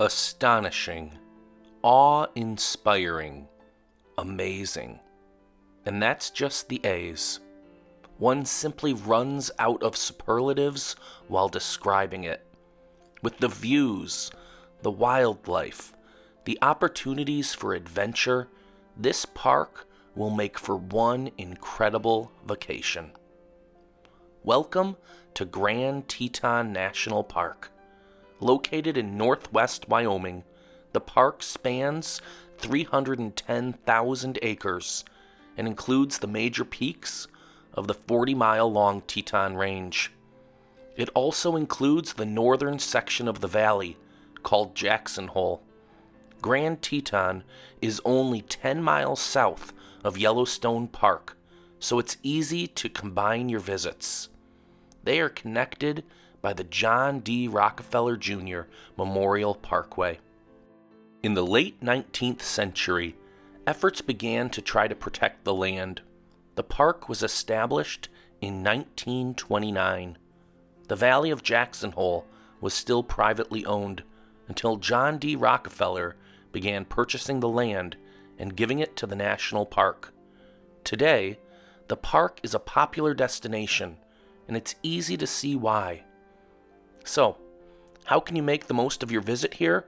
Astonishing, awe-inspiring, amazing. And that's just the A's. One simply runs out of superlatives while describing it. With the views, the wildlife, the opportunities for adventure, this park will make for one incredible vacation. Welcome to Grand Teton National Park. Located in northwest Wyoming, the park spans 310,000 acres and includes the major peaks of the 40-mile-long Teton Range. It also includes the northern section of the valley, called Jackson Hole. Grand Teton is only 10 miles south of Yellowstone Park, so it's easy to combine your visits. They are connected by the John D. Rockefeller Jr. Memorial Parkway. In the late 19th century, efforts began to try to protect the land. The park was established in 1929. The Valley of Jackson Hole was still privately owned until John D. Rockefeller began purchasing the land and giving it to the national park. Today, the park is a popular destination, and it's easy to see why. So, how can you make the most of your visit here?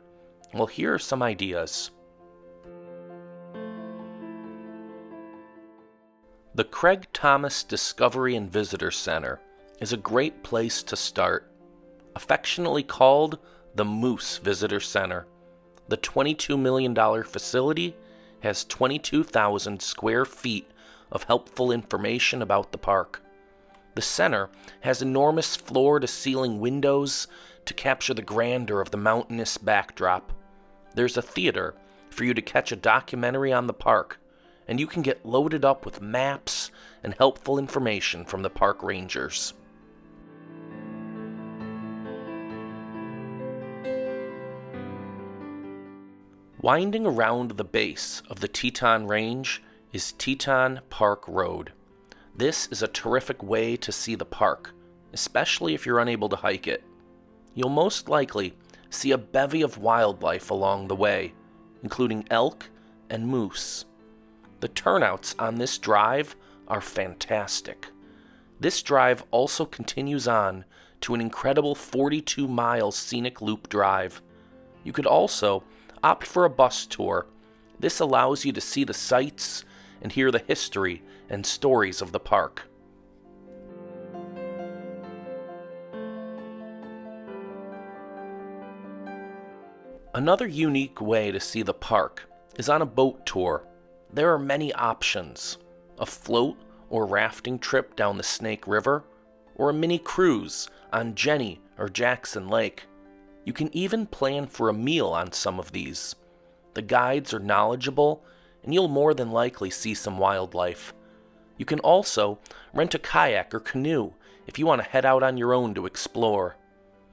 Well, here are some ideas. The Craig Thomas Discovery and Visitor Center is a great place to start. Affectionately called the Moose Visitor Center, the $22 million facility has 22,000 square feet of helpful information about the park. The center has enormous floor-to-ceiling windows to capture the grandeur of the mountainous backdrop. There's a theater for you to catch a documentary on the park, and you can get loaded up with maps and helpful information from the park rangers. Winding around the base of the Teton Range is Teton Park Road. This is a terrific way to see the park, especially if you're unable to hike it. You'll most likely see a bevy of wildlife along the way, including elk and moose. The turnouts on this drive are fantastic. This drive also continues on to an incredible 42-mile scenic loop drive. You could also opt for a bus tour. This allows you to see the sights and hear the history and stories of the park. Another unique way to see the park is on a boat tour. There are many options: a float or rafting trip down the Snake River, or a mini cruise on Jenny or Jackson Lake. You can even plan for a meal on some of these. The guides are knowledgeable, and you'll more than likely see some wildlife. You can also rent a kayak or canoe if you want to head out on your own to explore.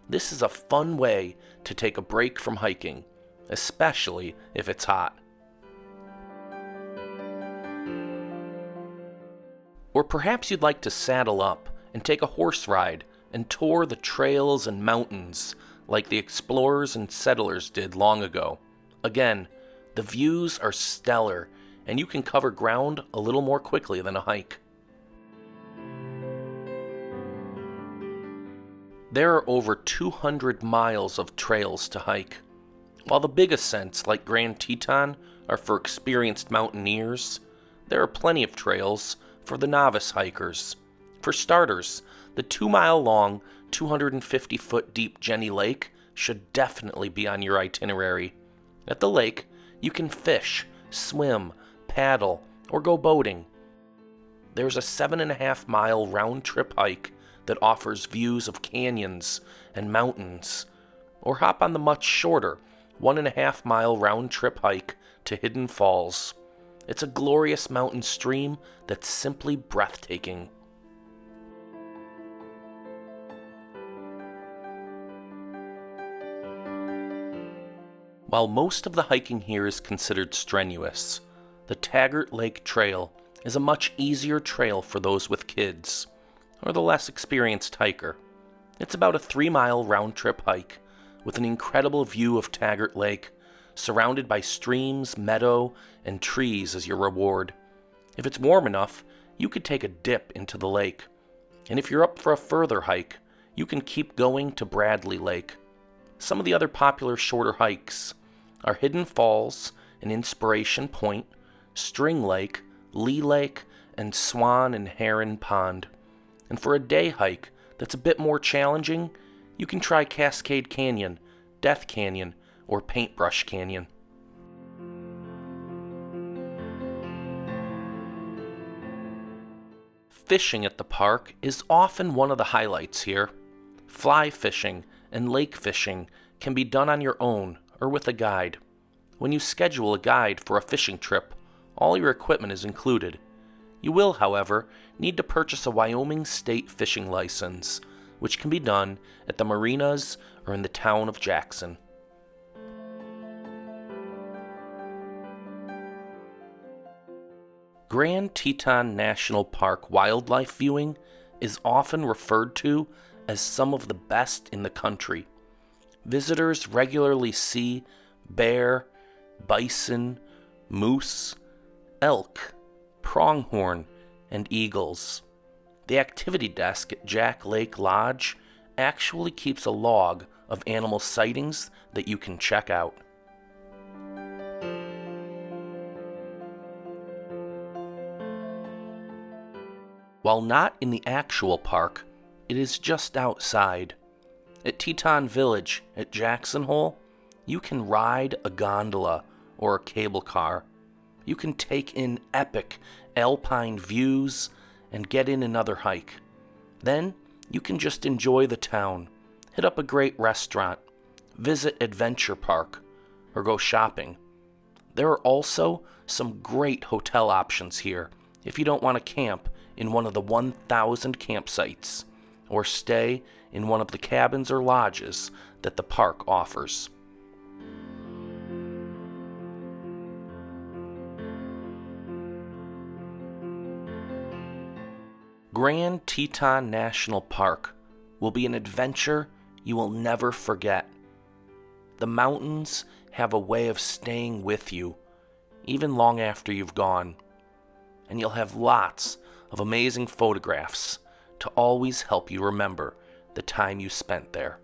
This is a fun way to take a break from hiking, especially if it's hot. Or perhaps you'd like to saddle up and take a horse ride and tour the trails and mountains like the explorers and settlers did long ago. Again, the views are stellar, and you can cover ground a little more quickly than a hike. There are over 200 miles of trails to hike. While the big ascents like Grand Teton are for experienced mountaineers, there are plenty of trails for the novice hikers. For starters, the 2-mile-long, 250-foot-deep Jenny Lake should definitely be on your itinerary. At the lake, you can fish, swim, paddle, or go boating. There's a 7.5-mile round-trip hike that offers views of canyons and mountains. Or hop on the much shorter 1.5-mile round-trip hike to Hidden Falls. It's a glorious mountain stream that's simply breathtaking. While most of the hiking here is considered strenuous, the Taggart Lake Trail is a much easier trail for those with kids, or the less experienced hiker. It's about a 3-mile round-trip hike, with an incredible view of Taggart Lake, surrounded by streams, meadow, and trees as your reward. If it's warm enough, you could take a dip into the lake. And if you're up for a further hike, you can keep going to Bradley Lake. Some of the other popular shorter hikes are Hidden Falls and Inspiration Point, String Lake, Lee Lake, and Swan and Heron Pond. And for a day hike that's a bit more challenging, you can try Cascade Canyon, Death Canyon, or Paintbrush Canyon. Fishing at the park is often one of the highlights here. Fly fishing and lake fishing can be done on your own or with a guide. When you schedule a guide for a fishing trip, all your equipment is included. You will, however, need to purchase a Wyoming state fishing license, which can be done at the marinas or in the town of Jackson. Grand Teton National Park wildlife viewing is often referred to as some of the best in the country. Visitors regularly see bear, bison, moose, elk, pronghorn, and eagles. The activity desk at Jack Lake Lodge actually keeps a log of animal sightings that you can check out. While not in the actual park, it is just outside. At Teton Village at Jackson Hole, you can ride a gondola or a cable car. You can take in epic alpine views and get in another hike. Then you can just enjoy the town, hit up a great restaurant, visit Adventure Park, or go shopping. There are also some great hotel options here if you don't want to camp in one of the 1,000 campsites or stay in one of the cabins or lodges that the park offers. Grand Teton National Park will be an adventure you will never forget. The mountains have a way of staying with you, even long after you've gone, and you'll have lots of amazing photographs to always help you remember the time you spent there.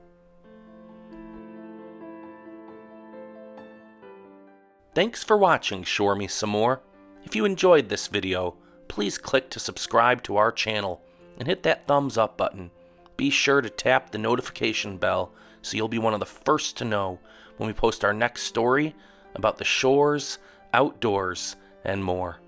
Thanks for watching Shore Me Some More. If you enjoyed this video, please click to subscribe to our channel and hit that thumbs up button. Be sure to tap the notification bell so you'll be one of the first to know when we post our next story about the shores, outdoors, and more.